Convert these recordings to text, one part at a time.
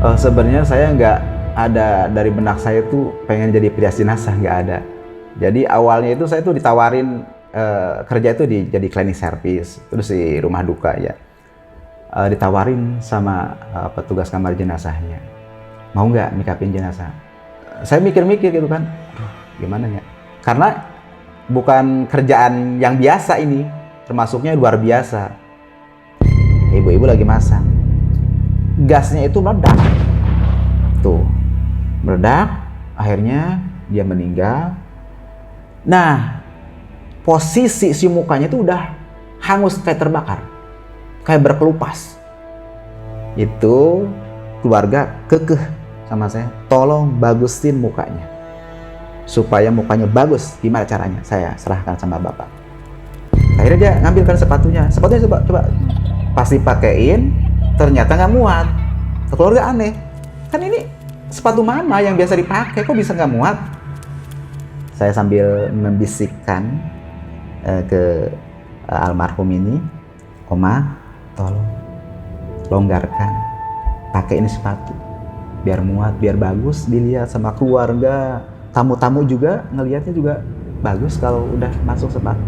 Sebenarnya saya nggak ada dari benak saya tuh pengen jadi perias jenazah, nggak ada. Jadi awalnya itu saya tuh ditawarin kerja itu jadi cleaning service, terus di rumah duka ya. Ditawarin sama petugas kamar jenazahnya, mau nggak nikapin jenazah. Saya mikir-mikir gitu kan, aduh gimana ya? Karena bukan kerjaan yang biasa ini, termasuknya luar biasa. Ibu-ibu lagi masak, gasnya itu meledak. Tuh, meledak, akhirnya dia meninggal. Nah, posisi si mukanya itu udah hangus kayak terbakar, kayak berkelupas. Itu keluarga kekeh sama saya, tolong bagusin mukanya. Supaya mukanya bagus, gimana caranya? Saya serahkan sama bapak. Akhirnya dia ngambilkan sepatunya coba pas dipakein, ternyata nggak muat. Keluarga aneh, kan ini sepatu mama yang biasa dipakai, kok bisa nggak muat? Saya sambil membisikkan ke almarhum ini, Oma, tolong longgarkan, pakai ini sepatu, biar muat, biar bagus dilihat sama keluarga, tamu-tamu juga ngelihatnya juga bagus kalau udah masuk sepatu.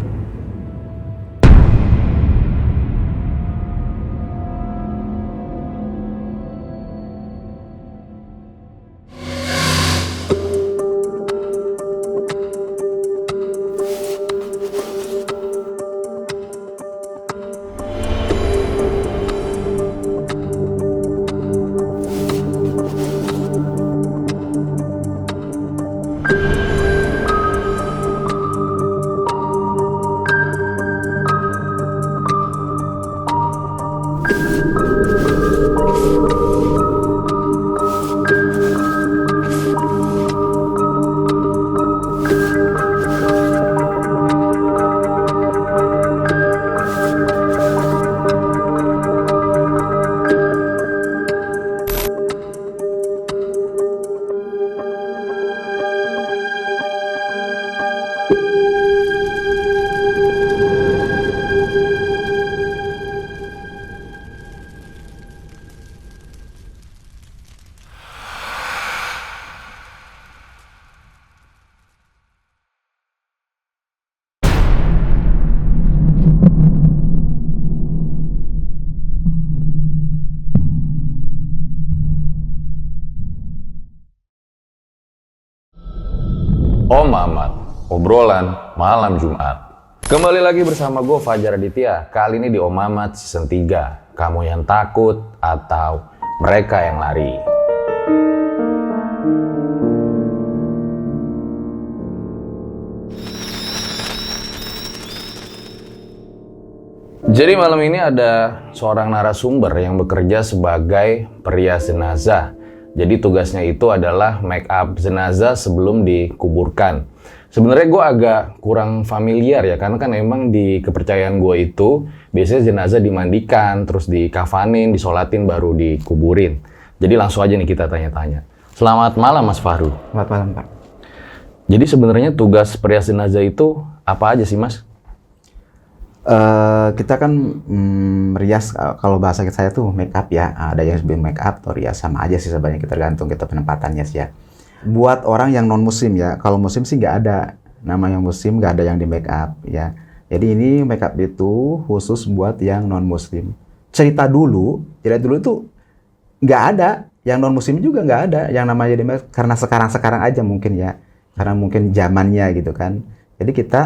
Om Mamat, obrolan malam Jumat. Kembali lagi bersama gue Fajar Aditya. Kali ini di Om Mamat season 3. Kamu yang takut atau mereka yang lari. Jadi malam ini ada seorang narasumber yang bekerja sebagai perias jenazah. Jadi tugasnya itu adalah make up jenazah sebelum dikuburkan. Sebenarnya gue agak kurang familiar ya, karena kan emang di kepercayaan gue itu biasanya jenazah dimandikan, terus dikafanin, disolatin, baru dikuburin. Jadi langsung aja nih kita tanya-tanya. Selamat malam Mas Fahru. Selamat malam Pak. Jadi sebenarnya tugas perias jenazah itu apa aja sih Mas? Kita kan merias, kalau bahasa saya tuh make up ya, ada yang sebelum make up atau rias, sama aja sih sebenarnya, kita tergantung kita penempatannya sih ya. Buat orang yang non muslim ya, kalau muslim sih nggak ada, namanya muslim nggak ada yang di make up ya. Jadi ini make up itu khusus buat yang non muslim. Cerita dulu itu nggak ada, yang non muslim juga nggak ada yang namanya di make up, karena sekarang aja mungkin ya, karena mungkin zamannya gitu kan. Jadi kita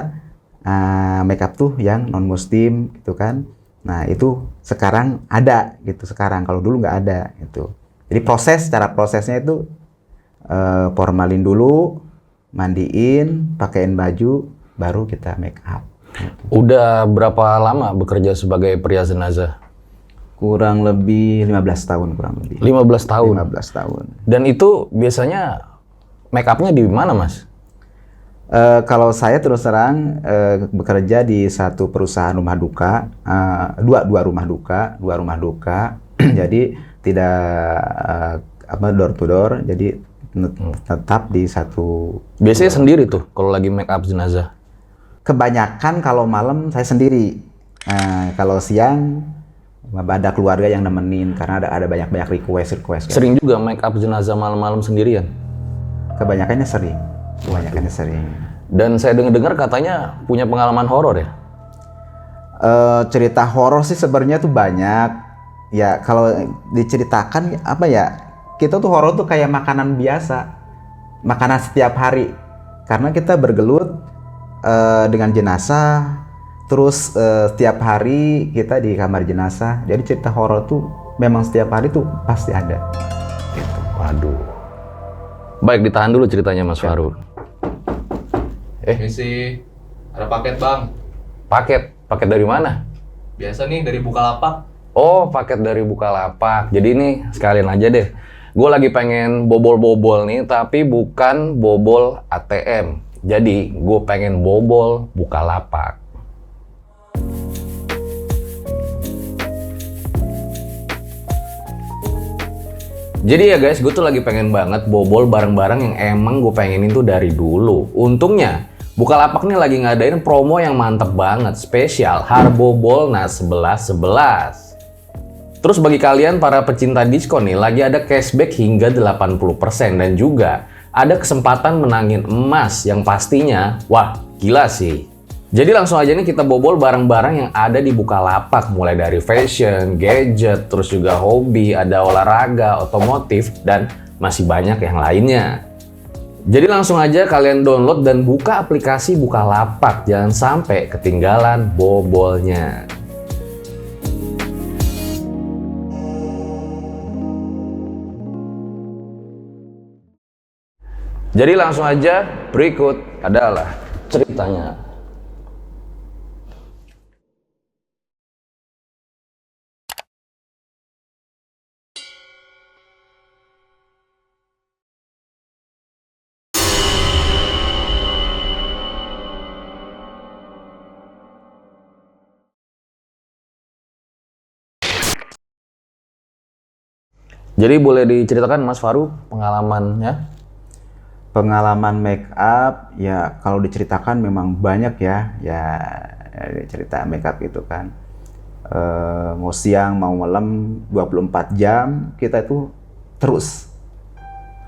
make up tuh yang non muslim gitu kan. Nah itu sekarang ada gitu, sekarang kalau dulu nggak ada gitu. Jadi cara prosesnya itu formalin dulu, mandiin, pakein baju, baru kita make up gitu. Udah berapa lama bekerja sebagai perias jenazah? Kurang lebih 15 tahun kurang lebih. 15 tahun? 15 tahun. Dan itu biasanya make upnya di mana Mas? Kalau saya terus terang bekerja di satu perusahaan rumah duka, dua rumah duka, jadi tidak door to door, jadi tetap di satu. Biasanya sendiri tuh kalau lagi make up jenazah? Kebanyakan kalau malam saya sendiri, kalau siang Ada keluarga yang nemenin karena ada banyak request kan. Sering juga make up jenazah malam-malam sendirian? Kebanyakannya sering. Dan saya dengar katanya punya pengalaman horor ya? Cerita horor sih sebenarnya tuh banyak. Ya kalau diceritakan apa ya, kita tuh horor tuh kayak makanan biasa, makanan setiap hari. Karena kita bergelut dengan jenazah, terus setiap hari kita di kamar jenazah. Jadi cerita horor tuh memang setiap hari tuh pasti ada. Gitu. Waduh. Baik, ditahan dulu ceritanya Mas Faru. Misi, ada paket bang. Paket? Paket dari mana? Biasa nih dari Bukalapak. Oh, paket dari Bukalapak. Jadi ini sekalian aja deh. Gue lagi pengen bobol-bobol nih, tapi bukan bobol ATM. Jadi gue pengen bobol Bukalapak. Jadi ya guys, gue tuh lagi pengen banget bobol barang-barang yang emang gue pengenin tuh dari dulu. Untungnya, Bukalapak nih lagi ngadain promo yang mantep banget, spesial Harbobolnas 11-11. Terus bagi kalian para pecinta diskon nih, lagi ada cashback hingga 80% dan juga ada kesempatan menangin emas yang pastinya, wah gila sih. Jadi langsung aja nih kita bobol barang-barang yang ada di Bukalapak, mulai dari fashion, gadget, terus juga hobi, ada olahraga, otomotif, dan masih banyak yang lainnya. Jadi langsung aja kalian download dan buka aplikasi Bukalapak, jangan sampai ketinggalan bobolnya. Jadi langsung aja berikut adalah ceritanya. Jadi boleh diceritakan Mas Faru pengalamannya? Pengalaman make up ya kalau diceritakan memang banyak ya cerita make up itu kan. Mau siang mau malam 24 jam kita itu terus.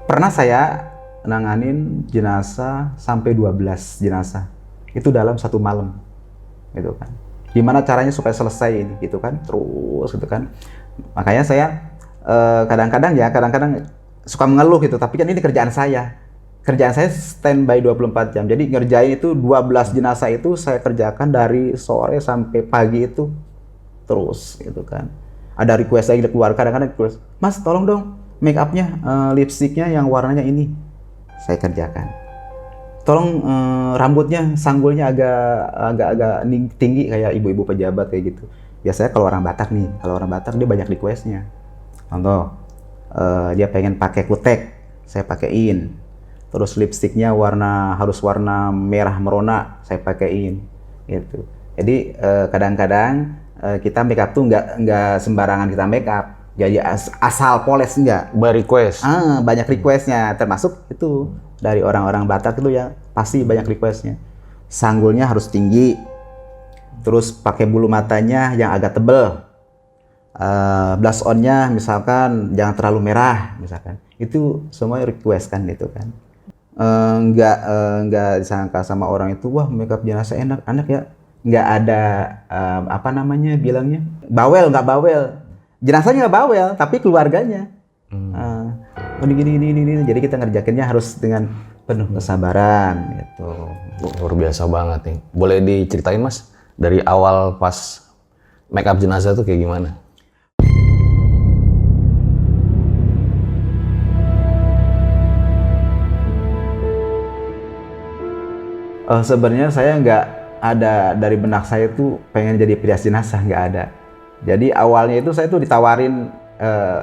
Pernah saya nanganin jenazah sampai 12 jenazah itu dalam satu malam gitu kan. Gimana caranya supaya selesai ini gitu kan, terus gitu kan. Makanya saya kadang-kadang suka mengeluh gitu, tapi kan ini kerjaan saya standby 24 jam. Jadi ngerjain itu 12 jenazah itu saya kerjakan dari sore sampai pagi itu terus gitu kan. Ada request lagi keluar, kadang-kadang request, "Mas, tolong dong make up-nya, lipstiknya yang warnanya ini." Saya kerjakan. "Tolong rambutnya, sanggulnya agak tinggi kayak ibu-ibu pejabat kayak gitu." Biasanya kalau orang Batak dia banyak requestnya. Contoh, dia pengen pakai kutek, saya pakein. Terus lipstiknya harus warna merah merona, saya pakein. Gitu. Jadi kadang-kadang kita make up tuh nggak sembarangan kita make up. Jadi asal poles nggak. Request. Banyak requestnya, termasuk itu dari orang-orang Batak itu ya pasti banyak requestnya. Sanggulnya harus tinggi, terus pakai bulu matanya yang agak tebel. Blush on-nya misalkan jangan terlalu merah misalkan, itu semua request kan itu kan. Nggak disangka sama orang itu, wah makeup jenazah enak ya, nggak ada bilangnya nggak bawel, jenazahnya nggak bawel tapi keluarganya gini. Jadi kita ngerjakinnya harus dengan penuh kesabaran gitu. Luar biasa banget nih. Boleh diceritain Mas dari awal pas makeup jenazah tuh kayak gimana? Sebenarnya saya nggak ada dari benak saya tuh pengen jadi perias jenazah, nggak ada. Jadi awalnya itu saya tuh ditawarin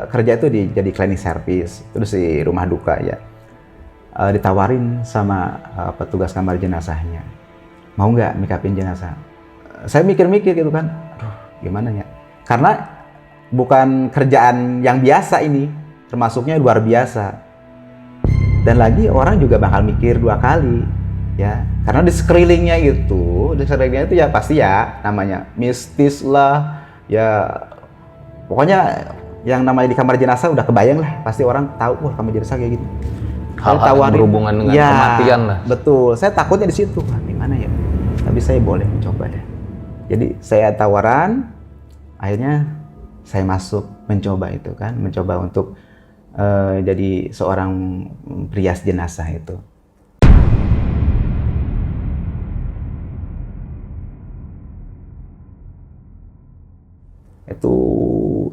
kerja itu jadi cleaning service, terus di rumah duka ya. Ditawarin sama petugas kamar jenazahnya, mau nggak make upin jenazah. Saya mikir-mikir gitu kan, aduh gimana ya? Karena bukan kerjaan yang biasa ini, termasuknya luar biasa. Dan lagi orang juga bakal mikir dua kali. Ya, karena di sekelilingnya itu ya pasti ya namanya mistis lah, ya Pokoknya yang namanya di kamar jenazah udah kebayang lah, pasti orang tahu, wah kamar jenazah kayak gitu. Hal-hal yang berhubungan dengan ya, kematian lah. Betul, saya takutnya di situ, wah gimana ya? Tapi saya boleh mencoba deh. Jadi saya tawaran, akhirnya saya masuk mencoba itu kan, mencoba untuk jadi seorang perias jenazah itu.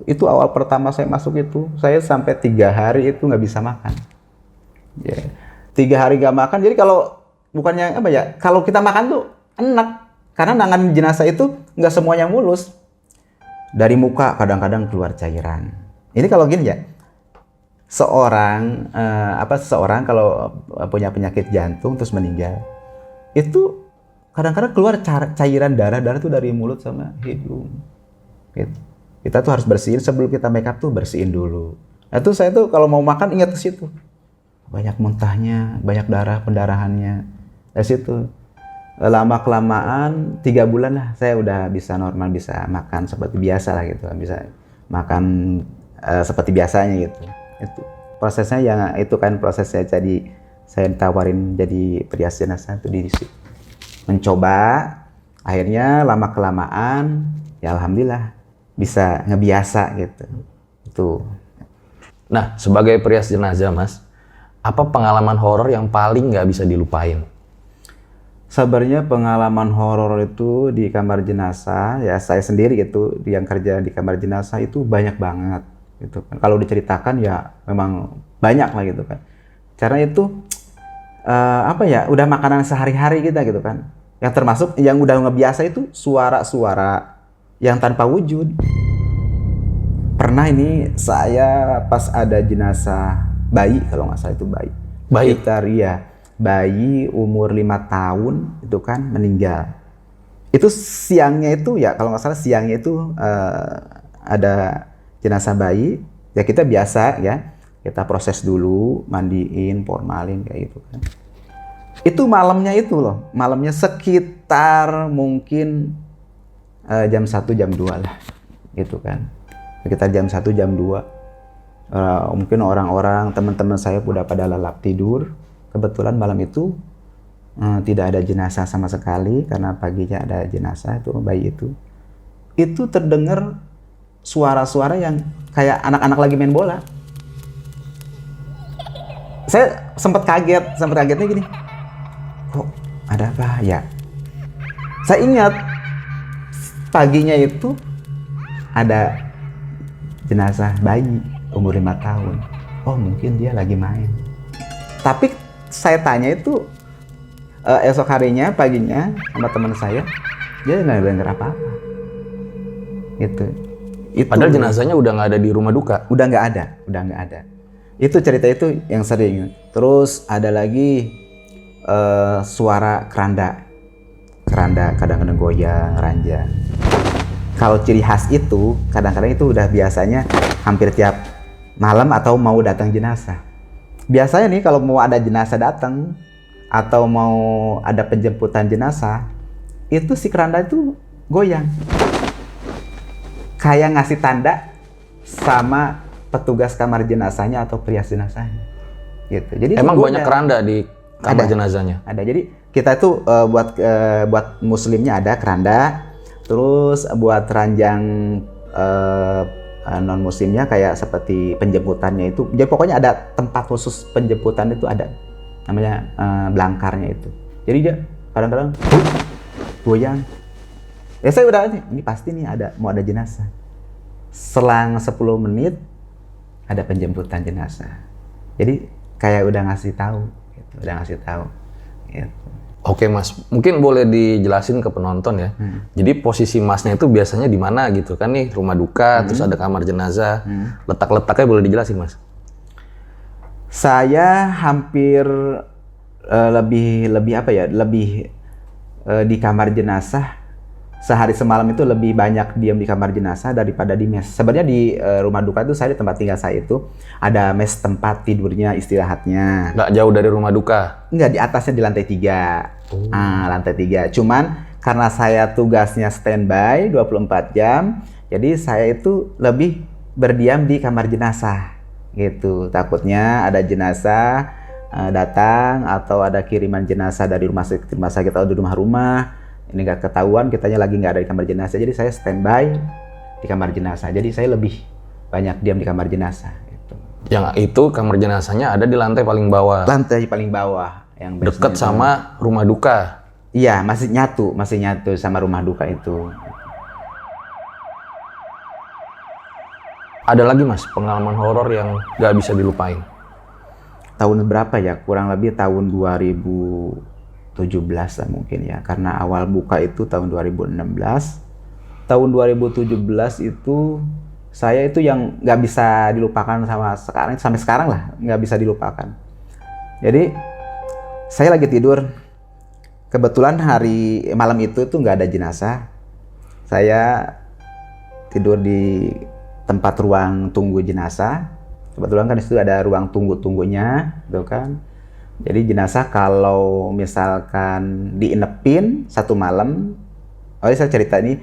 Itu awal pertama saya masuk itu, saya sampai 3 hari itu nggak bisa makan. Ya, 3 hari nggak makan. Jadi kalau bukannya apa ya, kalau kita makan tuh enak, karena nanganin jenazah itu nggak semuanya mulus. Dari muka kadang-kadang keluar cairan. Ini kalau gini ya, seseorang kalau punya penyakit jantung terus meninggal, itu kadang-kadang keluar cairan darah tuh dari mulut sama hidung. Gitu. Kita tuh harus bersihin sebelum kita make up tuh bersihin dulu. Nah tuh saya tuh kalau mau makan ingat ke situ. Banyak muntahnya, banyak darah, pendarahannya. Dari situ. Lama kelamaan 3 bulan lah saya udah bisa normal, bisa makan seperti biasa lah gitu. Bisa makan seperti biasanya gitu. Itu prosesnya yang itu kan prosesnya, jadi saya ditawarin jadi perias jenazah itu di situ. Mencoba, akhirnya lama kelamaan ya alhamdulillah bisa ngebiasa gitu. Itu. Nah, sebagai perias jenazah, Mas, apa pengalaman horor yang paling nggak bisa dilupain? Sebenarnya pengalaman horor itu di kamar jenazah, ya saya sendiri gitu, yang kerja di kamar jenazah itu banyak banget gitu kan. Kalau diceritakan ya memang banyak lah gitu kan. Karena itu udah makanan sehari-hari kita gitu kan. Yang termasuk yang udah ngebiasa itu suara-suara yang tanpa wujud. Pernah ini saya pas ada jenazah bayi, kalau nggak salah itu bayi. Bayi umur 5 tahun itu kan meninggal. Itu siangnya itu ya, kalau nggak salah siangnya itu ada jenazah bayi. Ya kita biasa ya, kita proses dulu, mandiin, formalin kayak gitu kan. Itu malamnya itu loh, malamnya sekitar mungkin jam 1, jam 2 lah, gitu kan. Sekitar jam 1, jam 2. Mungkin orang-orang, teman-teman saya udah pada lelap tidur. Kebetulan malam itu tidak ada jenazah sama sekali, karena paginya ada jenazah itu bayi itu. Itu terdengar suara-suara yang kayak anak-anak lagi main bola. Saya sempat kagetnya gini. Kok ada apa ya? Saya ingat paginya itu ada jenazah bayi umur 5 tahun. Oh mungkin dia lagi main. Tapi saya tanya itu esok harinya, paginya sama teman saya, dia nggak denger apa-apa. Gitu. Padahal jenazahnya udah nggak ada di rumah duka. Udah nggak ada. Itu cerita itu yang sering. Terus ada lagi suara keranda kadang-kadang goyang, ranja. Kalau ciri khas itu kadang-kadang itu udah biasanya hampir tiap malam atau mau datang jenazah. Biasanya nih kalau mau ada jenazah datang atau mau ada penjemputan jenazah, itu si keranda itu goyang. Kayak ngasih tanda sama petugas kamar jenazahnya atau perias jenazahnya. Gitu. Jadi emang banyak keranda di kamar jenazahnya? Ada. Jadi kita itu buat muslimnya ada keranda, terus buat ranjang non muslimnya kayak seperti penjemputannya itu. Jadi pokoknya ada tempat khusus penjemputan itu ada. Namanya belangkarnya itu. Jadi dia kadang-kadang goyang. Ya saya udah ini pasti nih mau ada jenazah. Selang 10 menit ada penjemputan jenazah. Jadi kayak udah ngasih tahu gitu. Oke Mas, mungkin boleh dijelasin ke penonton ya. Jadi posisi Masnya itu biasanya di mana gitu kan nih, rumah duka, terus ada kamar jenazah. Letak-letaknya boleh dijelasin Mas? Saya hampir lebih di kamar jenazah. Sehari semalam itu lebih banyak diam di kamar jenazah daripada di mes. Sebenarnya di rumah duka itu saya, di tempat tinggal saya itu ada mes tempat tidurnya, istirahatnya. Nggak jauh dari rumah duka? Nggak, di atasnya di lantai 3. Lantai 3. Cuman karena saya tugasnya standby 24 jam, Jadi saya itu lebih berdiam di kamar jenazah gitu. Takutnya ada jenazah datang atau ada kiriman jenazah dari rumah sakit atau di rumah-rumah, ini nggak ketahuan kitanya lagi nggak ada di kamar jenazah. Jadi saya standby di kamar jenazah. Jadi saya lebih banyak diam di kamar jenazah. Gitu. Yang itu kamar jenazahnya ada di lantai paling bawah. Lantai paling bawah yang Deket sama rumah duka. Iya, masih nyatu sama rumah duka itu. Ada lagi Mas pengalaman horor yang nggak bisa dilupain? Tahun berapa ya? Kurang lebih tahun 2017 lah mungkin ya. Karena awal buka itu tahun 2016. Tahun 2017 itu saya itu yang nggak bisa dilupakan sampai sekarang lah, nggak bisa dilupakan. Jadi saya lagi tidur, kebetulan malam itu tuh nggak ada jenazah. Saya tidur di tempat ruang tunggu jenazah. Kebetulan kan di situ ada ruang tunggunya, gitu kan. Jadi jenazah kalau misalkan diinepin satu malam, saya cerita ini,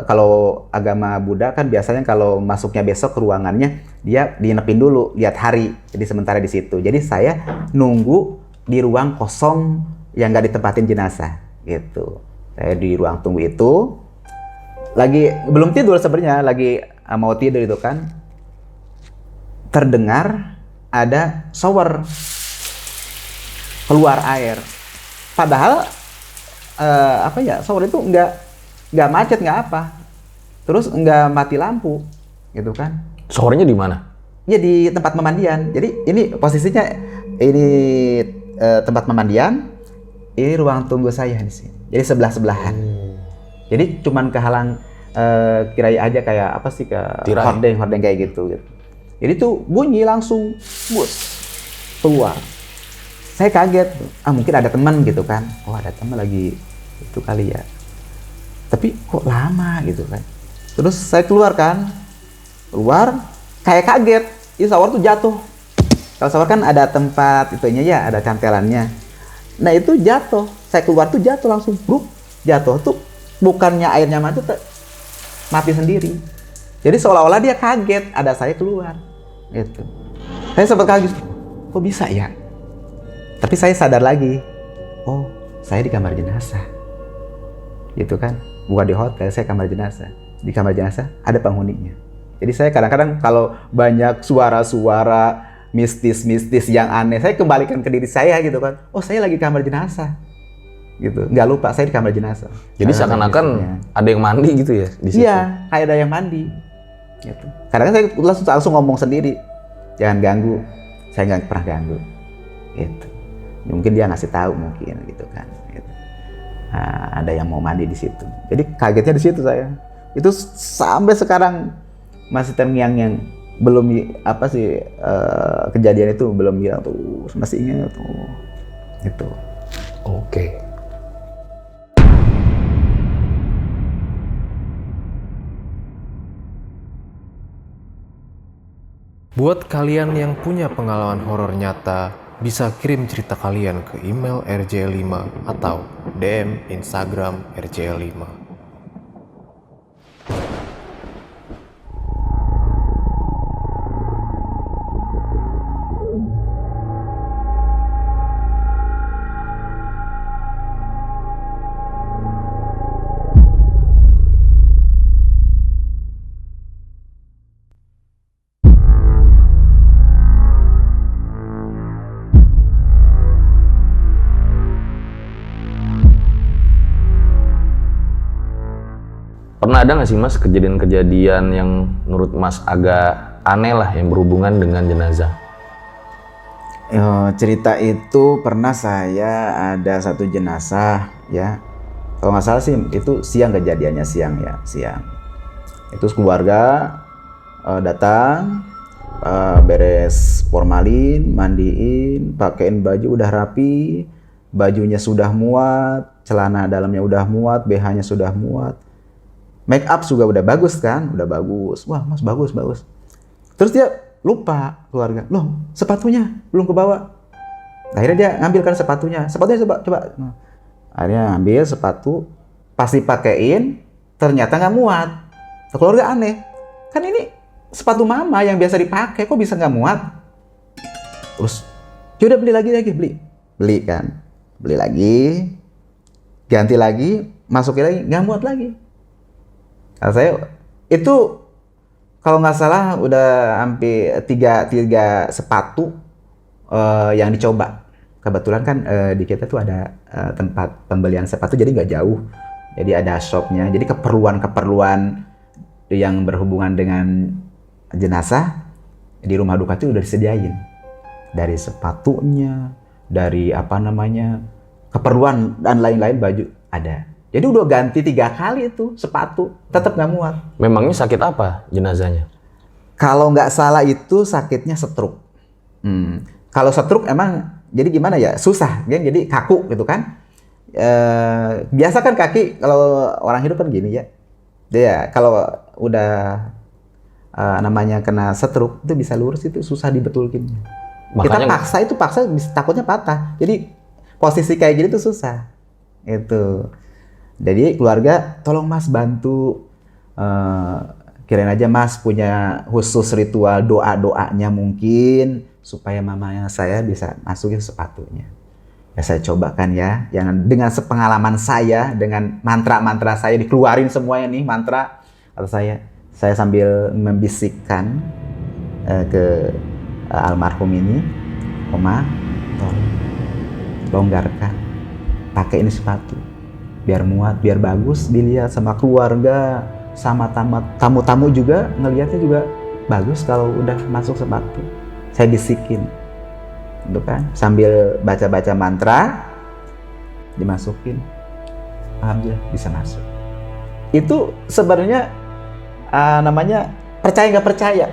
kalau agama Buddha kan biasanya kalau masuknya besok ke ruangannya, dia diinepin dulu, lihat hari, jadi sementara di situ. Jadi saya nunggu di ruang kosong yang nggak ditempatin jenazah, gitu. Saya di ruang tunggu itu, lagi belum tidur sebenarnya, lagi mau tidur itu kan, terdengar ada shower keluar air. Padahal shower itu nggak macet, nggak apa. Terus nggak mati lampu, gitu kan. Showernya di mana? Ya di tempat pemandian. Jadi ini posisinya ini tempat pemandian, ini ruang tunggu saya di sini. Jadi sebelah-sebelahan. Jadi cuman kehalang kirai aja kayak apa sih, ke hordeng kayak gitu. Jadi tuh bunyi langsung bus keluar. Saya kaget, mungkin ada teman gitu kan. Oh ada teman lagi itu kali ya. Tapi kok lama gitu kan. Terus saya keluar kayak kaget. Ini shower tuh jatuh. Kalau shower kan ada tempat itunya ya, ada cantelannya. Nah itu jatuh. Saya keluar tuh jatuh langsung, jatuh tuh bukannya airnya mati sendiri. Jadi seolah-olah dia kaget ada saya keluar. Gitu. Saya sempat kaget, kok bisa ya? Tapi saya sadar lagi, oh saya di kamar jenazah. Gitu kan, bukan di hotel, saya kamar jenazah. Di kamar jenazah ada penghuninya. Jadi saya kadang-kadang kalau banyak suara-suara mistis-mistis yang aneh, saya kembalikan ke diri saya gitu kan. Oh saya lagi kamar jenazah. Gitu, nggak lupa saya di kamar jenazah. Jadi seakan-akan ada yang mandi gitu ya di situ? Iya, kayak ada yang mandi. Gitu. Kadang-kadang saya langsung ngomong sendiri, jangan ganggu. Saya nggak pernah ganggu. Gitu. Mungkin dia ngasih tahu mungkin gitu kan. Gitu. Nah, ada yang mau mandi di situ. Jadi kagetnya di situ saya. Itu sampai sekarang masih terngiang-ngiang. Belum kejadian itu belum hilang tuh, masih ingat tuh. Gitu. Oke. Buat kalian yang punya pengalaman horor nyata, bisa kirim cerita kalian ke email rj5 atau DM Instagram rj5. Pernah ada nggak sih Mas kejadian-kejadian yang menurut Mas agak aneh lah yang berhubungan dengan jenazah? Cerita itu pernah saya ada satu jenazah ya. Kalau nggak salah sih itu siang kejadiannya, siang. Itu keluarga datang, beres formalin, mandiin, pakein baju udah rapi, bajunya sudah muat, celana dalamnya udah muat, BH-nya sudah muat. Make up juga udah bagus kan, udah bagus. Wah Mas bagus. Terus dia lupa keluarga, loh sepatunya belum kebawa. Akhirnya dia ngambilkan sepatunya coba. Nah, akhirnya ngambil sepatu, pas dipakein ternyata nggak muat. Keluarga aneh, kan ini sepatu mama yang biasa dipakai, kok bisa nggak muat? Terus, ya udah beli lagi, beli kan, beli lagi, ganti lagi, masukin lagi, nggak muat lagi. Nah, saya itu kalau nggak salah udah hampir tiga sepatu yang dicoba. Kebetulan kan di kita tuh ada tempat pembelian sepatu, jadi nggak jauh. Jadi ada shopnya. Jadi keperluan yang berhubungan dengan jenazah di rumah duka itu udah disediain. Dari sepatunya, dari keperluan dan lain-lain, baju ada. Jadi udah ganti 3 kali itu sepatu, tetap nggak muat. Memangnya sakit apa jenazahnya? Kalau nggak salah itu sakitnya stroke. Kalau stroke emang jadi gimana ya, susah kan, jadi kaku gitu kan. Biasa kan kaki kalau orang hidup kan gini ya. Dia kalau udah namanya kena stroke itu bisa lurus, itu susah dibetulkin. Kita paksa takutnya patah. Jadi posisi kayak gini tuh susah. Itu. Jadi keluarga, tolong Mas bantu, kirain aja Mas punya khusus ritual doa-doanya mungkin supaya mamanya saya bisa masukin sepatunya. Ya saya cobakan ya, yang dengan sepengalaman saya, dengan mantra-mantra saya dikeluarin semuanya nih mantra atau saya sambil membisikkan ke almarhum ini, Oma, tolong longgarkan, pakai ini sepatu. Biar muat, biar bagus dilihat sama keluarga, sama tamu-tamu juga ngelihatnya juga bagus kalau udah masuk sepatu. Saya bisikin, gitu kan, sambil baca-baca mantra, dimasukin, alhamdulillah bisa masuk. Itu sebenarnya namanya percaya nggak percaya.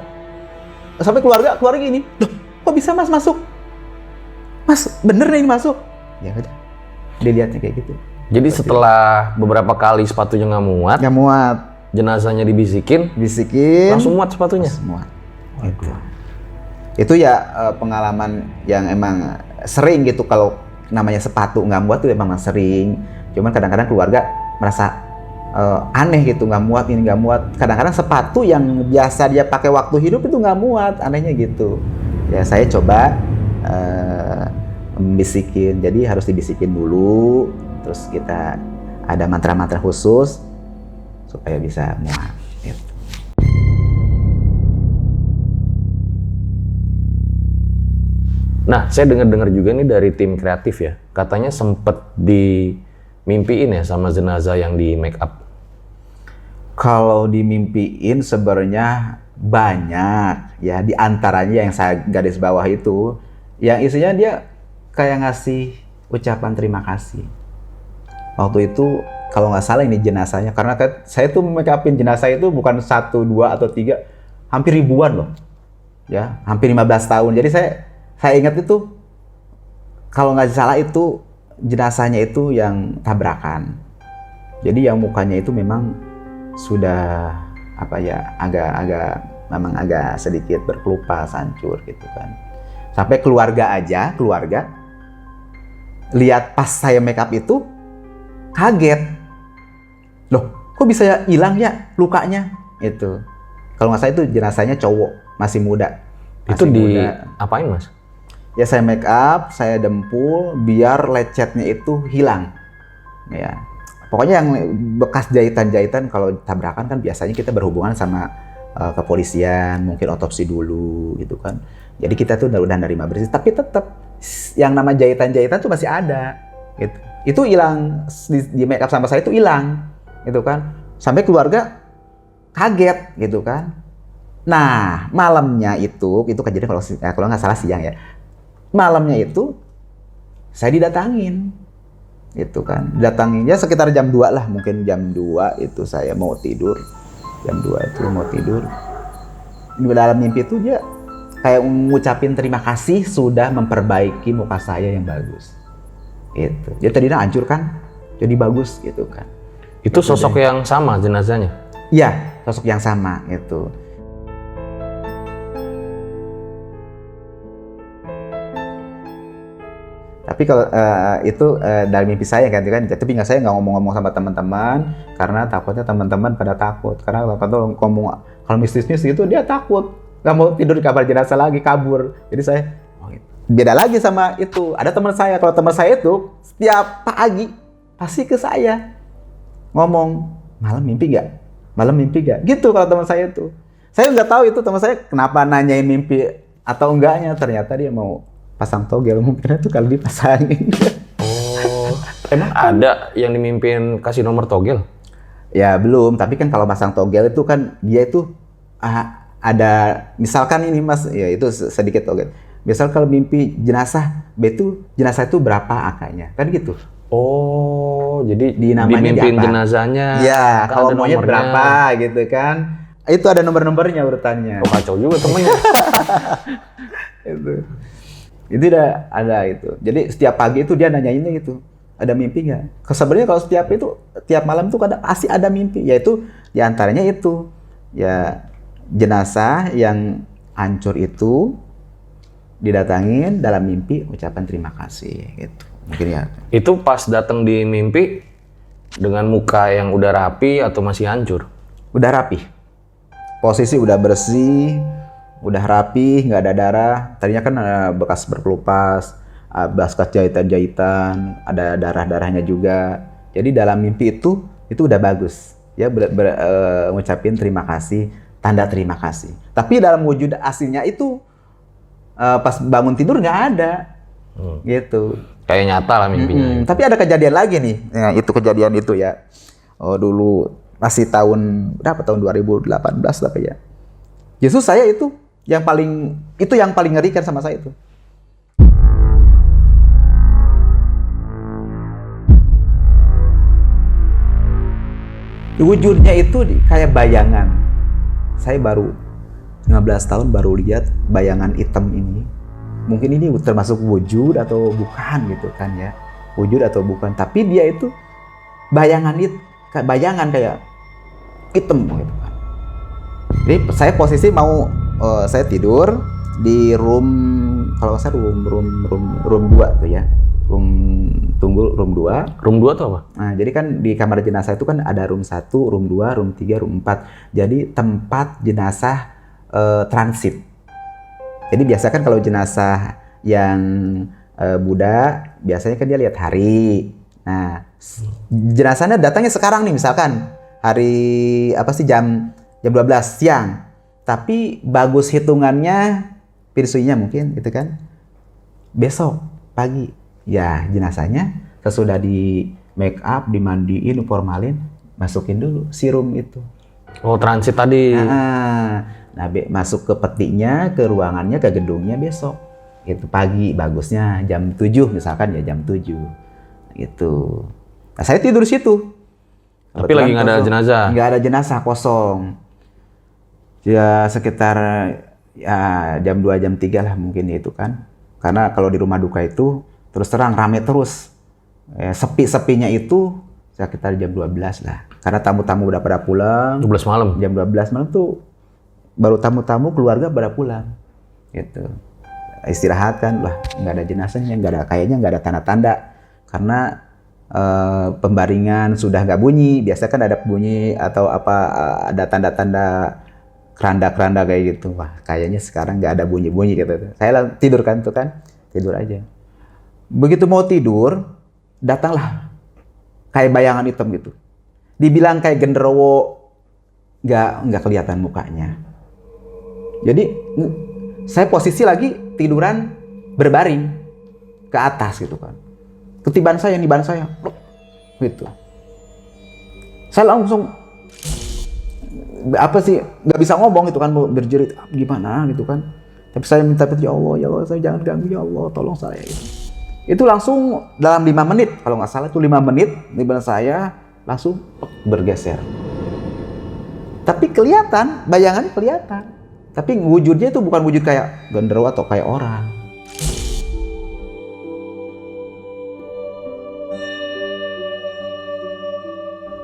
Sampai keluarga gini, loh, kok bisa Mas masuk? Mas bener nih masuk? Ya udah, dilihatnya kayak gitu. Jadi setelah beberapa kali sepatunya nggak muat, jenazahnya dibisikin, langsung muat sepatunya. Muat. Itu ya pengalaman yang emang sering gitu, kalau namanya sepatu nggak muat tuh emang sering. Cuman kadang-kadang keluarga merasa aneh gitu, nggak muat, ini nggak muat. Kadang-kadang sepatu yang biasa dia pakai waktu hidup itu nggak muat, anehnya gitu. Ya saya coba membisikin, jadi harus dibisikin dulu. Terus kita ada mantra-mantra khusus supaya bisa muat. Gitu. Nah, saya dengar-dengar juga nih dari tim kreatif ya, katanya sempet dimimpiin ya sama jenazah yang di make up. Kalau dimimpiin sebenarnya banyak ya, di antaranya yang saya garis bawah itu, yang isinya dia kayak ngasih ucapan terima kasih. Waktu itu kalau nggak salah ini jenazahnya, karena kan saya tuh make upin jenazah itu bukan 1, 2, atau 3, hampir ribuan loh. Ya, hampir 15 tahun. Jadi saya ingat itu, kalau nggak salah itu jenazahnya itu yang tabrakan. Jadi yang mukanya itu memang sudah agak sedikit berkelupas, hancur gitu kan. Sampai keluarga lihat pas saya make up itu kaget. Loh, kok bisa hilang ya lukanya? Itu. Kalau nggak salah itu jenazahnya cowok, masih muda. Itu apain Mas? Ya saya make up, saya dempul biar lecetnya itu hilang. Ya. Pokoknya yang bekas jahitan-jahitan kalau tabrakan kan biasanya kita berhubungan sama kepolisian, mungkin otopsi dulu gitu kan. Jadi kita tuh udah nerima bersih, tapi tetap yang nama jahitan-jahitan tuh masih ada gitu. Itu hilang di make up sama saya itu hilang gitu kan. Sampai keluarga kaget gitu kan. Nah, malamnya itu kejadian kalau nggak salah siang ya. Malamnya itu saya didatangin gitu kan. Didatanginnya sekitar jam 2 lah, mungkin jam 2 itu saya mau tidur. Jam 2 itu mau tidur. Di dalam mimpi itu dia kayak ngucapin terima kasih sudah memperbaiki muka saya yang bagus. Itu. Jadi tadinya hancur kan, jadi bagus gitu kan. Itu sosok yang sama jenazahnya? Iya, sosok yang sama itu. Tapi kalau itu dari mimpi saya kan, tapi nggak, saya nggak ngomong-ngomong sama teman-teman karena takutnya teman-teman pada takut. Karena kalau ngomong kalau mistis-mistis itu dia takut, nggak mau tidur di kamar jenazah lagi, kabur. Jadi saya beda lagi sama itu. Ada teman saya, kalau teman saya itu setiap pagi pasti ke saya ngomong, malam mimpi nggak? Malam mimpi nggak? Gitu kalau teman saya itu. Saya nggak tahu itu teman saya kenapa nanyain mimpi atau enggaknya. Ternyata dia mau pasang togel, mungkin itu kalau dipasangin. Oh, emang ada yang dimimpin kasih nomor togel? Ya belum, tapi kan kalau pasang togel itu kan dia itu ada, misalkan ini Mas, ya itu sedikit togel. Misal kalau mimpi jenazah, jenazah itu berapa angkanya, kan gitu. Oh, jadi Dinamain dimimpin jenazahnya. Ya, kan kalau ada monyet nomornya. berapa gitu kan. Itu ada nomor-nomornya urutannya. Oh, kacau juga temennya. Itu udah ada itu. Jadi setiap pagi itu dia nanyainnya gitu. Ada mimpi nggak? Sebenarnya kalau tiap malam tuh pasti ada mimpi. Yaitu diantaranya itu ya jenazah yang hancur itu didatangin dalam mimpi ucapan terima kasih gitu. Mungkin ya. Itu pas datang di mimpi dengan muka yang udah rapi atau masih hancur? Udah rapi. Posisi udah bersih, udah rapi, nggak ada darah. Tadinya kan ada bekas berkelupas, bekas jahitan-jahitan, ada darah-darahnya juga. Jadi dalam mimpi itu udah bagus. Ya ngucapin terima kasih, tanda terima kasih. Tapi dalam wujud aslinya itu pas bangun tidur nggak ada, gitu. Kayak nyata lah mimpinya. Tapi ada kejadian lagi nih, ya, itu kejadian itu ya. Oh dulu masih tahun berapa? Tahun 2018 tapi ya. Justru saya itu yang paling ngerikan sama saya itu. Wujudnya itu kayak bayangan. Saya baru 15 tahun baru lihat bayangan hitam ini. Mungkin ini termasuk wujud atau bukan gitu kan ya. Wujud atau bukan, tapi dia itu bayangan kayak hitam gitu kan. Jadi saya posisi saya tidur di room, kalau saya room 2 tuh ya. Room 2. Room 2 tuh apa? Nah, jadi kan di kamar jenazah itu kan ada room 1, room 2, room 3, room 4. Jadi tempat jenazah transit. Jadi biasa kan kalau jenazah yang Buddha, biasanya kan dia lihat hari. Nah, jenazahnya datangnya sekarang nih, misalkan hari jam 12 siang. Tapi bagus hitungannya, pirsuinya mungkin gitu kan. Besok pagi. Ya, jenazahnya sesudah di make up, dimandiin, formalin, masukin dulu serum itu. Oh, transit tadi. Nah, masuk ke petinya, ke ruangannya, ke gedungnya besok. Itu pagi, bagusnya jam 7 misalkan ya, jam 7. Gitu. Nah, saya tidur di situ. Tapi lagi nggak ada jenazah? Nggak ada jenazah, kosong. Ya sekitar ya jam 2, jam 3 lah mungkin itu kan. Karena kalau di rumah duka itu terus terang rame terus. Sepi-sepinya itu sekitar jam 12 lah. Karena tamu-tamu udah pada pulang. 12 malam? Jam 12 malam tuh baru tamu-tamu keluarga pada pulang. Gitu. Istirahat kan, lah nggak ada jenazahnya, kayaknya nggak ada tanda-tanda. Karena pembaringan sudah nggak bunyi. Biasa kan ada bunyi atau ada tanda-tanda keranda-keranda kayak gitu. Wah, kayaknya sekarang nggak ada bunyi-bunyi gitu. Saya tidur kan tuh kan, tidur aja. Begitu mau tidur, datanglah kayak bayangan hitam gitu. Dibilang kayak genderuwo, nggak kelihatan mukanya. Jadi saya posisi lagi tiduran berbaring ke atas gitu kan. Ketiban saya, gitu. Saya langsung nggak bisa ngomong gitu kan, mau berjerit gimana gitu kan. Tapi saya minta ya Allah, saya jangan ganggu ya Allah, tolong saya gitu. Itu langsung dalam 5 menit, kalau nggak salah itu 5 menit, di benak saya langsung bergeser. Tapi kelihatan, bayangannya kelihatan. Tapi wujudnya itu bukan wujud kayak genderuwo atau kayak orang.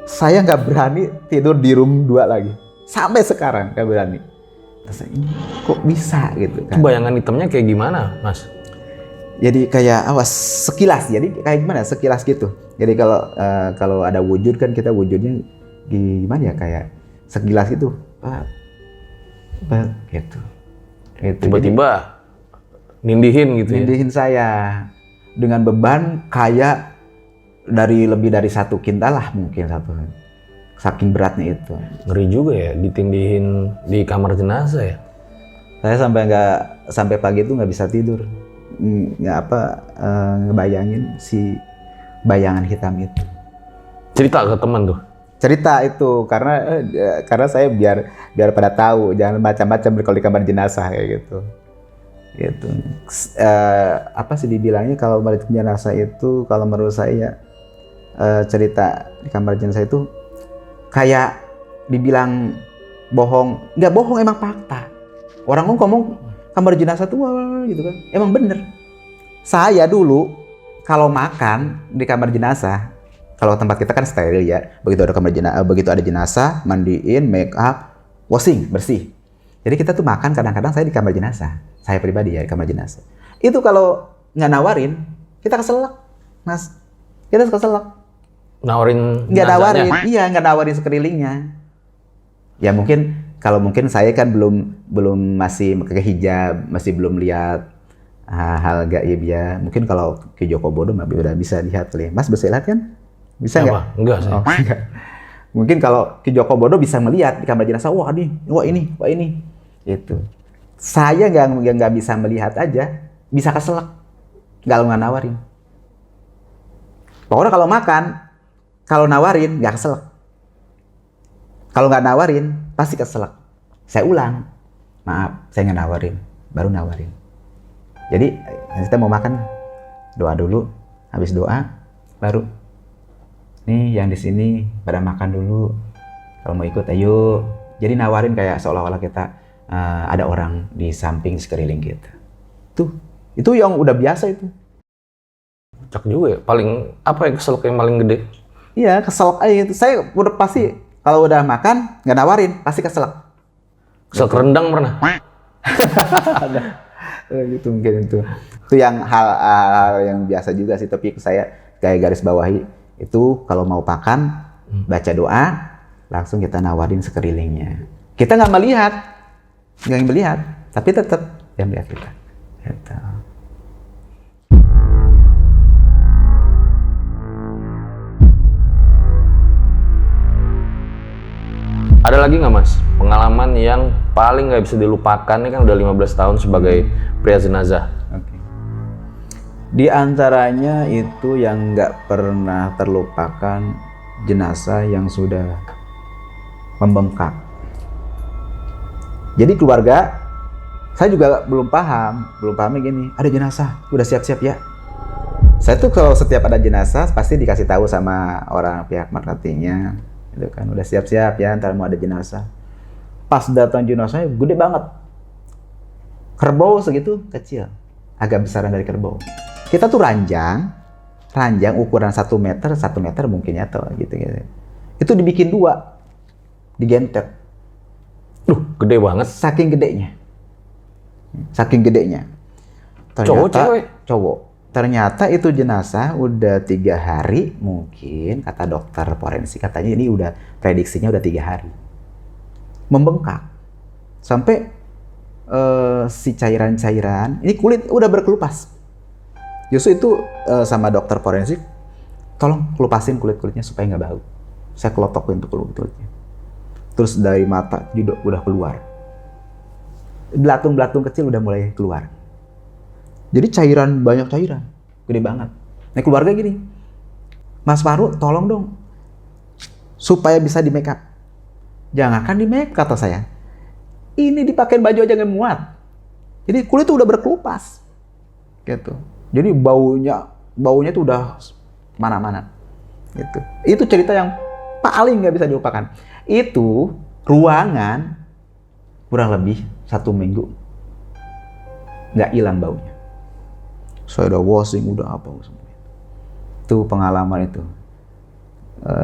Saya nggak berani tidur di room 2 lagi. Sampai sekarang nggak berani. Terus ini kok bisa gitu kan. Bayangan hitamnya kayak gimana, Mas? Jadi kayak awas sekilas, jadi kayak gimana sekilas gitu. Jadi kalau ada wujud kan kita wujudnya gimana ya, kayak sekilas gitu, gitu. Tiba-tiba nindihin gitu ya. Nindihin saya dengan beban kayak lebih dari 1 kintal lah mungkin saking beratnya itu. Ngeri juga ya ditindihin di kamar jenazah ya. Saya sampai pagi itu nggak bisa tidur, ngebayangin si bayangan hitam itu. Cerita ke teman tuh. Cerita itu karena saya biar pada tahu, jangan macam-macam kalau di kamar jenazah kayak gitu. Gitu. Apa sih dibilangnya kalau di jenazah itu, kalau menurut saya cerita di kamar jenazah itu kayak dibilang bohong, nggak bohong, emang fakta. Orang ngomong kamar jenazah tuh gitu kan, emang bener. Saya dulu kalau makan di kamar jenazah, kalau tempat kita kan steril ya, begitu ada jenazah, mandiin, make up, washing, bersih. Jadi kita tuh makan kadang-kadang saya di kamar jenazah, saya pribadi ya di kamar jenazah. Itu kalau nggak nawarin, kita keselak, Mas. Kita keselak. Nawarin Nggak nawarin, jenazahnya? iya nggak nawarin sekelilingnya. Ya mungkin saya kan belum masih pakai hijab, masih belum lihat hal gaib ya. Mungkin kalau ke Joko Bodo udah bisa lihat kali ya. Mas bisa lihat kan? Bisa nggak? Enggak saya. Oh, enggak. Mungkin kalau Ki Joko Bodo bisa melihat di kamar jenazah, wah ini, itu. Saya nggak bisa melihat aja, bisa keselak, nggak nawarin. Pokoknya kalau makan, kalau nawarin nggak keselak. Kalau nggak nawarin, pasti keselak. Saya ulang, maaf, saya nggak nawarin, baru nawarin. Jadi kita mau makan, doa dulu, habis doa, baru. Nih yang di sini pada makan dulu, kalau mau ikut ayo. Jadi nawarin kayak seolah-olah kita ada orang di samping sekeliling kita. Itu yang udah biasa itu. Cak juga ya, paling apa ya keselak yang paling gede? Iya, keselak aja itu. Saya udah pasti kalau udah makan nggak nawarin, pasti keselak. Keselak rendang pernah? Gitu mungkin itu. Itu yang hal yang biasa juga sih, tapi saya kayak garis bawahi itu kalau mau makan baca doa, langsung kita nawarin sekelilingnya. Kita nggak melihat, tapi tetap dia melihat kita. Gitu. Ada lagi nggak Mas, pengalaman yang paling nggak bisa dilupakan? Ini kan udah 15 tahun sebagai pria jenazah. Oke. Di antaranya itu yang nggak pernah terlupakan, jenazah yang sudah membengkak. Jadi keluarga, saya juga belum pahamnya gini, ada jenazah, udah siap-siap ya. Saya tuh kalau setiap ada jenazah pasti dikasih tahu sama orang pihak marketingnya. Itu kan udah siap-siap ya, ntar mau ada jenazah. Pas datang jenazahnya gede banget, kerbau segitu kecil, agak besaran dari kerbau. Kita tuh ranjang ukuran 1 meter mungkin ya, atau gitu. Itu dibikin 2, digentet. Gede banget. Saking gedenya. Cowok, cewek? Cowok. Ternyata itu jenazah udah 3 hari mungkin, kata dokter forensik, katanya ini udah prediksinya udah 3 hari. Membengkak. Sampai si cairan-cairan, ini kulit udah berkelupas. Justru itu sama dokter forensik, tolong kelupasin kulit-kulitnya supaya nggak bau. Saya kelotokin tuh kulit-kulitnya. Terus dari mata juga udah keluar. Belatung-belatung kecil udah mulai keluar. Jadi banyak cairan, gede banget. Nah keluarga gini, Mas Faru tolong dong, supaya bisa di make up. Jangankan di make up kata saya, ini dipakein baju aja nggak muat. Jadi kulit tuh udah berkelupas, gitu. Jadi baunya tuh udah mana-mana, gitu. Itu cerita yang paling nggak bisa dilupakan. Itu ruangan kurang lebih 1 minggu nggak hilang baunya. Saya udah washing, udah apa semua. Itu pengalaman itu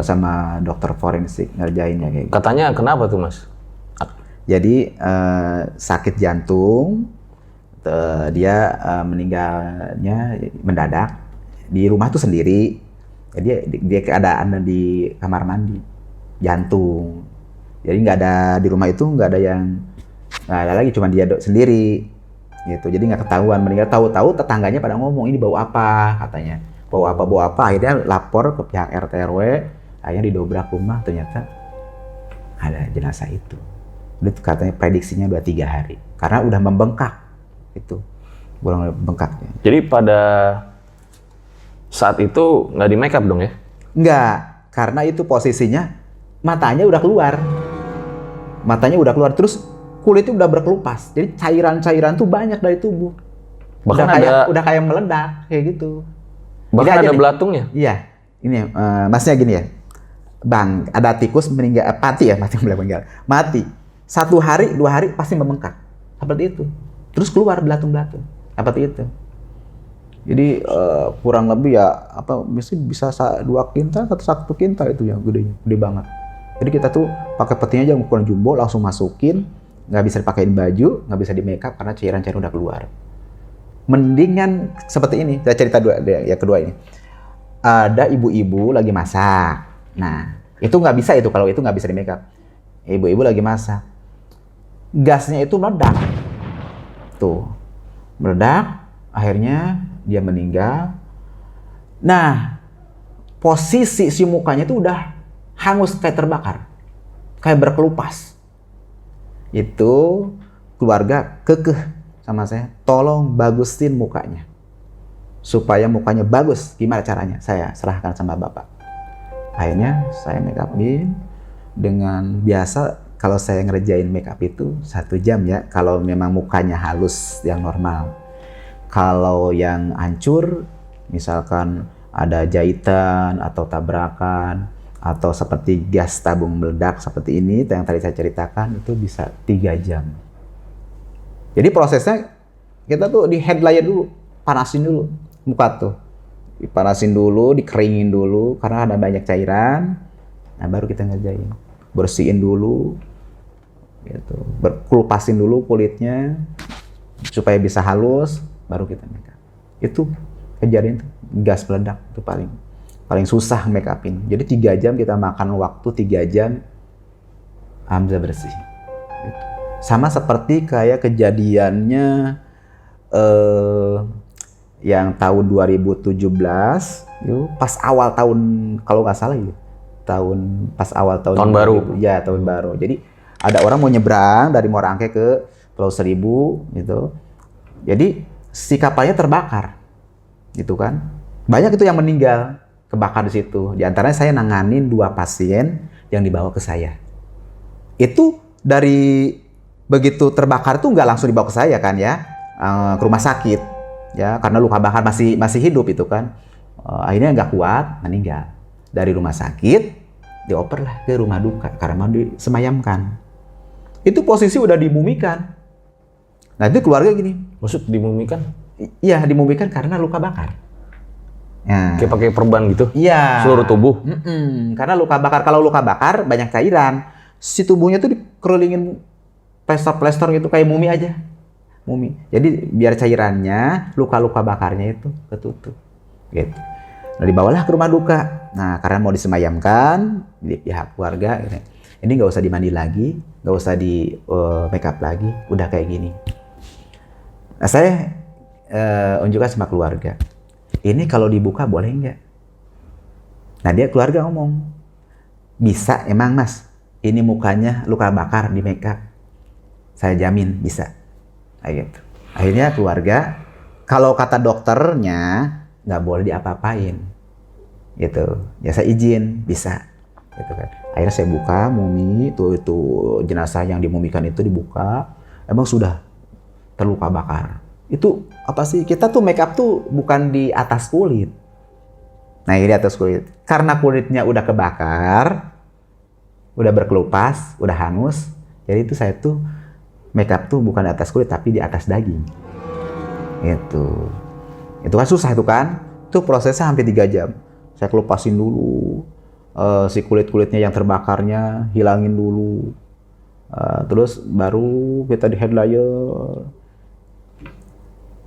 sama dokter forensik ngerjainnya kayak gitu. Katanya kenapa tuh Mas? Jadi sakit jantung, Dia meninggalnya mendadak di rumah tuh sendiri. Jadi dia keadaan di kamar mandi, jantung. Jadi nggak ada di rumah itu, nggak ada lagi, cuma dia sendiri gitu. Jadi nggak ketahuan meninggal. Tahu-tahu tetangganya pada ngomong, ini bau apa katanya, bau apa. Akhirnya lapor ke pihak RT RW. Akhirnya didobrak rumah, ternyata ada jenazah itu. Itu katanya prediksinya 2-3 hari karena udah membengkak itu, kurang bengkaknya. Jadi pada saat itu nggak di make up dong ya? Nggak, karena itu posisinya matanya udah keluar. Terus kulitnya udah berkelupas. Jadi cairan-cairan tuh banyak dari tubuh. Bahkan udah kayak meledak kayak gitu. Bahkan ada nih, belatungnya? Iya, ini maksudnya gini ya. Bang, ada tikus meninggal, mati. 1 hari, 2 hari pasti membengkak. Seperti itu. Terus keluar belatung-belatung. Seperti itu. Jadi kurang lebih ya mesti bisa 2 kintal atau 1 kintal itu ya gedenya, gede banget. Jadi kita tuh pakai peti aja ukuran jumbo, langsung masukin, nggak bisa dipakein baju, nggak bisa di make up karena cairan-cairan udah keluar. Mendingan seperti ini. Saya cerita kedua ini. Ada ibu-ibu lagi masak. Nah, itu nggak bisa itu, kalau itu nggak bisa di make up. Ibu-ibu lagi masak. Gasnya itu meledak. Tuh, meledak, akhirnya dia meninggal. Nah, posisi si mukanya itu udah hangus kayak terbakar. Kayak berkelupas. Itu keluarga kekeh sama saya, tolong bagusin mukanya. Supaya mukanya bagus, gimana caranya? Saya serahkan sama bapak. Akhirnya saya make upin dengan biasa. Kalau saya ngerjain make up itu 1 jam ya, kalau memang mukanya halus yang normal. Kalau yang hancur, misalkan ada jahitan atau tabrakan, atau seperti gas tabung meledak seperti ini yang tadi saya ceritakan, itu bisa 3 jam. Jadi prosesnya kita tuh di head layer dulu, panasin dulu muka tuh. Dipanasin dulu, dikeringin dulu karena ada banyak cairan. Nah, baru kita ngerjain. Bersihin dulu, gitu. Kelupasin dulu kulitnya supaya bisa halus, baru kita make up. Itu kejadian tuh, gas meledak itu paling susah make upin. Jadi 3 jam kita makan waktu 3 jam, alhamdulillah bersih. Gitu. Sama seperti kayak kejadiannya yang tahun 2017, pas awal tahun, kalau nggak salah ya, pas awal tahun baru. Ya, tahun baru. Jadi ada orang mau nyebrang dari Muara Angke ke Pulau Seribu gitu. Jadi si kapalnya terbakar, gitu kan. Banyak itu yang meninggal, kebakar di situ. Di antaranya saya nanganin 2 pasien yang dibawa ke saya. Itu dari begitu terbakar tuh nggak langsung dibawa ke saya kan ya, ke rumah sakit ya, karena luka bakar masih hidup itu kan. Akhirnya nggak kuat, meninggal. Dari rumah sakit dioper lah ke rumah duka karena mau disemayamkan. Itu posisi udah dimumikan. Nah itu keluarga gini. Maksud dimumikan? Iya, dimumikan karena luka bakar. Nah, Kayak pakai perban gitu? Iya. Seluruh tubuh? Karena luka bakar, kalau luka bakar banyak cairan, si tubuhnya tuh dikelilingin plester-plester gitu kayak mumi aja. Mumi. Jadi biar cairannya, luka-luka bakarnya itu ketutup. Gitu. Nah, dibawalah ke rumah duka. Nah, karena mau disemayamkan di pihak keluarga, ini nggak usah dimandi lagi, nggak usah di make up lagi, udah kayak gini. Nah, saya unjukkan sama keluarga. Ini kalau dibuka boleh nggak? Nah, dia keluarga ngomong, bisa emang mas, ini mukanya luka bakar di make up. Saya jamin bisa. Nah, gitu. Akhirnya keluarga, kalau kata dokternya nggak boleh diapa-apain, gitu. Ya saya izin, bisa, gitu kan. Akhirnya saya buka mumi, itu jenazah yang dimumikan itu dibuka, emang sudah terluka bakar. Itu apa sih? Kita tuh make up tuh bukan di atas kulit. Nah, ini di atas kulit. Karena kulitnya udah kebakar, udah berkelupas, udah hangus. Jadi itu saya tuh make up tuh bukan di atas kulit tapi di atas daging. Gitu. Itu kan susah itu kan. Itu prosesnya hampir 3 jam. Saya kelupasin dulu si kulit-kulitnya yang terbakarnya, hilangin dulu. Terus baru kita di head layer.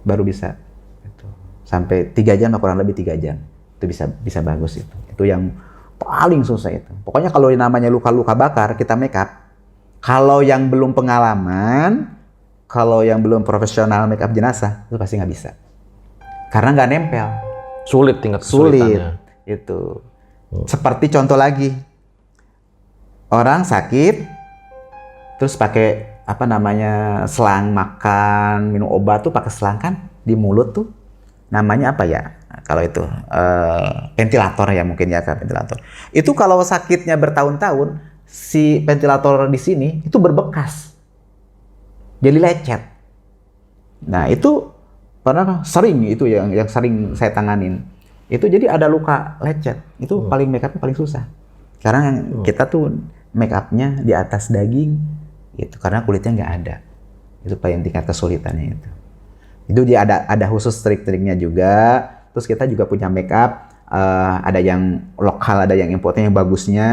baru bisa. Gitu. Sampai 3 jam, kurang lebih 3 jam. Itu bisa bagus itu. Itu yang paling susah itu. Pokoknya kalau namanya luka-luka bakar, kita make up. Kalau yang belum pengalaman, kalau yang belum profesional make up jenazah, itu pasti nggak bisa. Karena nggak nempel. Sulit tingkat Sulit. kesulitannya. Itu. Seperti contoh lagi. Orang sakit, terus pakai selang makan, minum obat tuh pakai selang kan di mulut tuh. Namanya apa ya? Kalau itu ventilator ya mungkin ya, ventilator. Itu kalau sakitnya bertahun-tahun, si ventilator di sini itu berbekas. Jadi lecet. Nah, itu pernah sering itu yang sering saya tanganin. Itu jadi ada luka lecet. Itu paling make up-nya paling susah. Karena kita tuh make up-nya di atas daging gitu karena kulitnya nggak ada. Itu paling tingkat kesulitannya itu. Itu dia ada khusus trik-triknya juga. Terus kita juga punya make up, ada yang lokal, ada yang importnya yang bagusnya.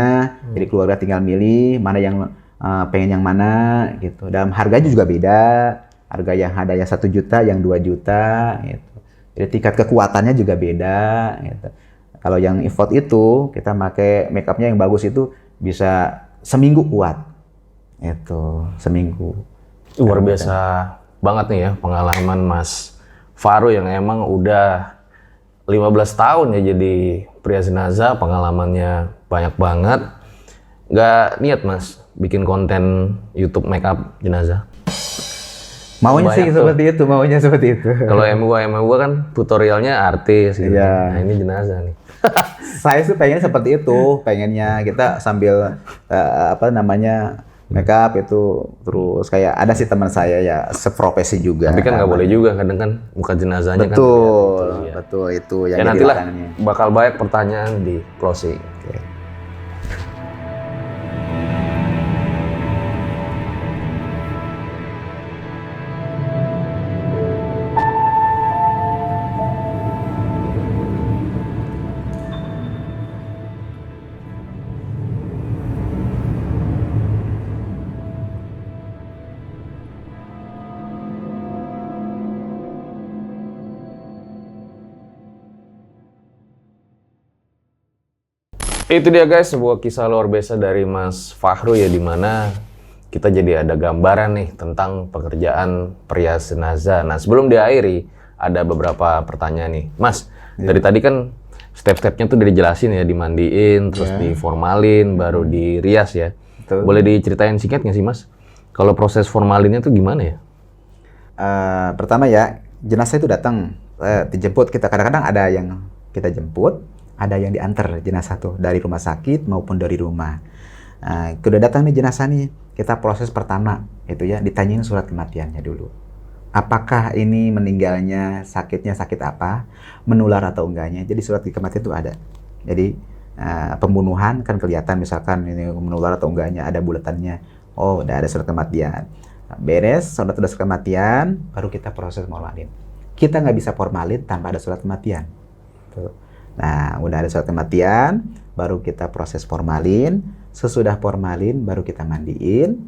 Jadi keluarga tinggal milih mana yang pengen yang mana gitu. Dan harganya juga beda. Harga yang ada yang 1 juta, yang 2 juta gitu. Jadi tingkat kekuatannya juga beda gitu. Kalau yang import itu kita pakai make upnya yang bagus itu bisa seminggu kuat. Itu seminggu. Luar biasa banget nih ya pengalaman Mas Fahru yang emang udah 15 tahun ya jadi pria jenazah, pengalamannya banyak banget. Nggak niat Mas bikin konten YouTube make up jenazah? Maunya sih seperti itu. Kalau MUA kan tutorialnya artis gitu. Iya. Nah ini jenazah nih. Saya sih pengen seperti itu, pengennya kita sambil make up itu terus kayak ada sih teman saya ya seprofesi juga. Tapi kan nggak boleh juga kadang kan muka jenazahnya betul, kan. Betul itu yang ya jadi nantilah larangannya. bakal banyak pertanyaan di closing. Oke. Itu dia guys, sebuah kisah luar biasa dari Mas Fahru ya, dimana kita jadi ada gambaran nih tentang pekerjaan pria jenazah. Nah sebelum diakhiri, ada beberapa pertanyaan nih. Mas, dari tadi kan step-stepnya tuh udah dijelasin ya, dimandiin, terus diformalin, baru dirias ya. Betul. Boleh diceritain singkat nggak sih Mas? Kalau proses formalinnya tuh gimana ya? Pertama ya, jenazah itu datang, dijemput kita. Kadang-kadang ada yang kita jemput, ada yang diantar jenazah tuh dari rumah sakit maupun dari rumah. Udah datang nih jenazah nih, kita proses pertama itu ya, ditanyain surat kematiannya dulu. Apakah ini meninggalnya sakitnya sakit apa, menular atau enggaknya. Jadi surat kematian itu ada. Jadi pembunuhan kan kelihatan misalkan ini menular atau enggaknya, ada bulatannya. Oh, udah ada surat kematian. Beres, surat kematian, baru kita proses formalin. Kita nggak bisa formalin tanpa ada surat kematian. Tuh. Nah, udah ada surat kematian, baru kita proses formalin. Sesudah formalin, baru kita mandiin,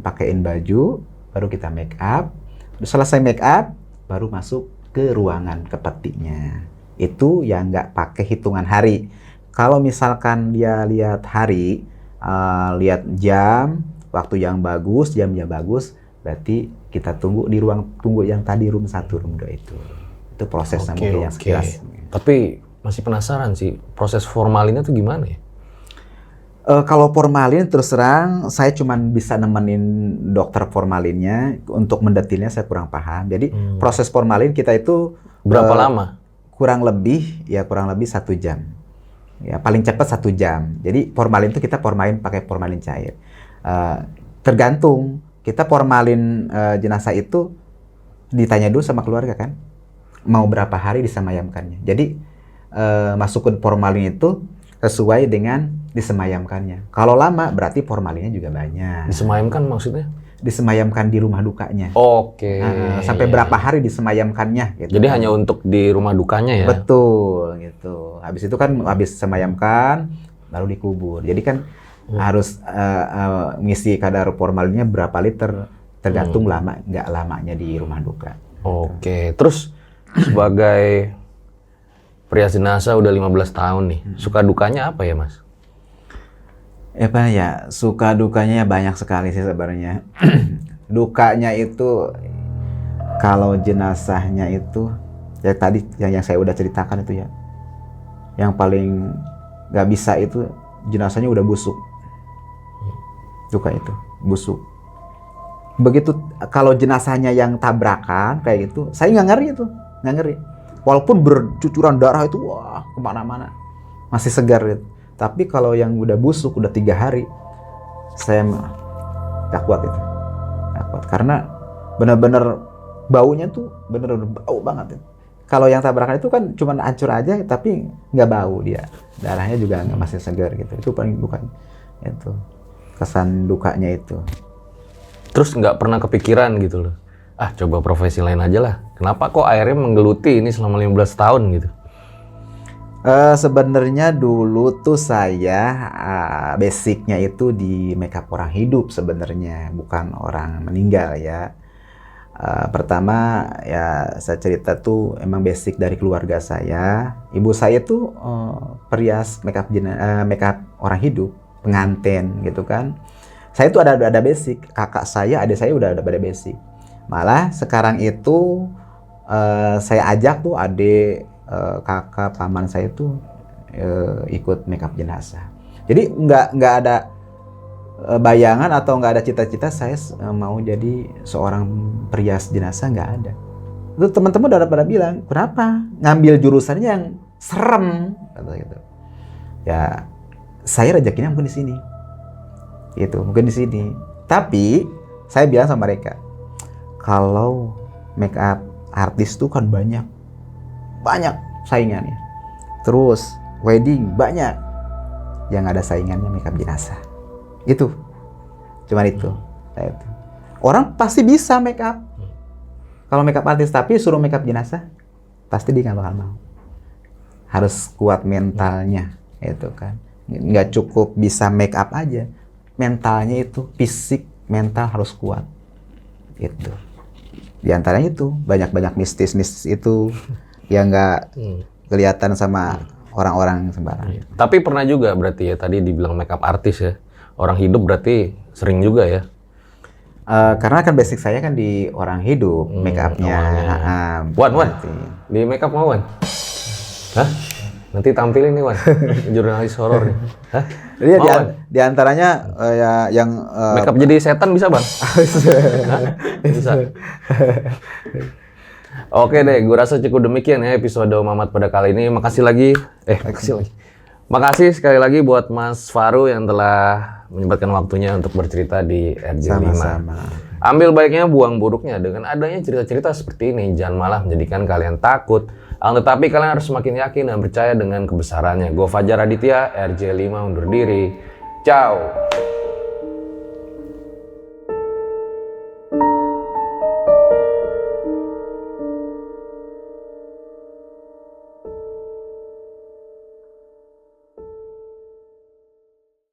pakaiin baju, baru kita make up. Selesai make up, baru masuk ke ruangan ke petinya. Itu yang nggak pakai hitungan hari. Kalau misalkan dia lihat hari, lihat jam, waktu yang bagus, jamnya bagus, berarti kita tunggu di ruang tunggu yang tadi room 1, room 2 itu. Itu prosesnya mungkin yang sekilas. Tapi masih penasaran sih, proses formalinnya tuh gimana ya? Kalau formalin terus terang saya cuma bisa nemenin dokter formalinnya, untuk mendetilnya saya kurang paham. Jadi proses formalin kita itu Berapa lama? Kurang lebih 1 jam. Ya paling cepat 1 jam. Jadi formalin itu kita formalin pakai formalin cair. Tergantung kita formalin jenazah itu ditanya dulu sama keluarga kan, mau berapa hari disemayamkannya. Jadi masukin formalin itu sesuai dengan disemayamkannya. Kalau lama berarti formalinnya juga banyak. Disemayamkan maksudnya? Disemayamkan di rumah dukanya. Oke. Sampai berapa hari disemayamkannya gitu. Jadi hanya untuk di rumah dukanya ya? Betul gitu. Habis itu kan habis semayamkan baru dikubur. Jadi kan harus ngisi kadar formalinnya berapa liter, tergantung lama nggak lamanya di rumah duka. Oke, terus sebagai pria jenazah udah 15 tahun nih, suka dukanya apa ya Mas? Apa ya, suka dukanya ya banyak sekali sih sebenarnya. Dukanya itu kalau jenazahnya itu ya tadi yang saya udah ceritakan itu ya. Yang paling nggak bisa itu jenazahnya udah busuk. Duka itu, busuk. Begitu kalau jenazahnya yang tabrakan kayak gitu, saya nggak ngeri itu, nggak ngeri. Walaupun bercucuran darah itu, wah kemana-mana, masih segar gitu. Tapi kalau yang udah busuk, udah 3 hari, saya nggak kuat itu, nggak kuat. Karena benar-benar baunya tuh benar-benar bau banget. Kalau yang tabrakan itu kan cuma hancur aja, tapi nggak bau dia, darahnya juga masih segar gitu. Itu paling bukan itu kesan dukanya itu. Terus nggak pernah kepikiran gitu loh, coba profesi lain aja lah. Kenapa kok akhirnya menggeluti ini selama 15 tahun gitu? Sebenarnya dulu tuh saya basicnya itu di makeup orang hidup sebenarnya, bukan orang meninggal ya. Pertama ya saya cerita tuh emang basic dari keluarga saya. Ibu saya tuh perias makeup orang hidup, pengantin gitu kan. Saya tuh ada basic, kakak saya, adik saya udah ada basic. Malah sekarang itu saya ajak tuh adik, kakak, paman saya tuh ikut makeup jenazah. Jadi nggak ada bayangan atau nggak ada cita-cita saya mau jadi seorang perias jenazah, nggak ada. Itu teman-teman udah pada bilang, kenapa ngambil jurusannya yang serem kata gitu. Ya saya rezekinya mungkin di sini. Itu mungkin di sini. Tapi saya bilang sama mereka, kalau make up artis tuh kan banyak saingannya. Terus wedding banyak, yang ada saingannya make up jenazah. Itu, cuman itu. Orang pasti bisa make up. Kalau make up artis, tapi suruh make up jenazah, pasti dia nggak bakal mau. Harus kuat mentalnya, itu kan. Nggak cukup bisa make up aja. Mentalnya itu, fisik, mental harus kuat. Itu. Di antaranya itu, banyak-banyak mistis itu yang nggak kelihatan sama orang-orang sembarang. Tapi pernah juga berarti ya, tadi dibilang makeup artis ya. Orang hidup berarti sering juga ya? Karena kan basic saya kan di orang hidup, make up-nya. Wan, di make up mau Wan? Hah? Nanti tampilin nih Wan, jurnalis horor nih. Hah? Jadi di antaranya yang make up jadi setan bisa Bang? Bisa. Oke deh, gue rasa cukup demikian ya episode Mamat pada kali ini. Makasih sekali lagi buat Mas Faru yang telah menyempatkan waktunya untuk bercerita di RJ5. Sama-sama. Ambil baiknya, buang buruknya. Dengan adanya cerita-cerita seperti ini, jangan malah menjadikan kalian takut. Tetapi kalian harus semakin yakin dan percaya dengan kebesarannya. Gue Fajar Aditya, RJ5 undur diri. Ciao.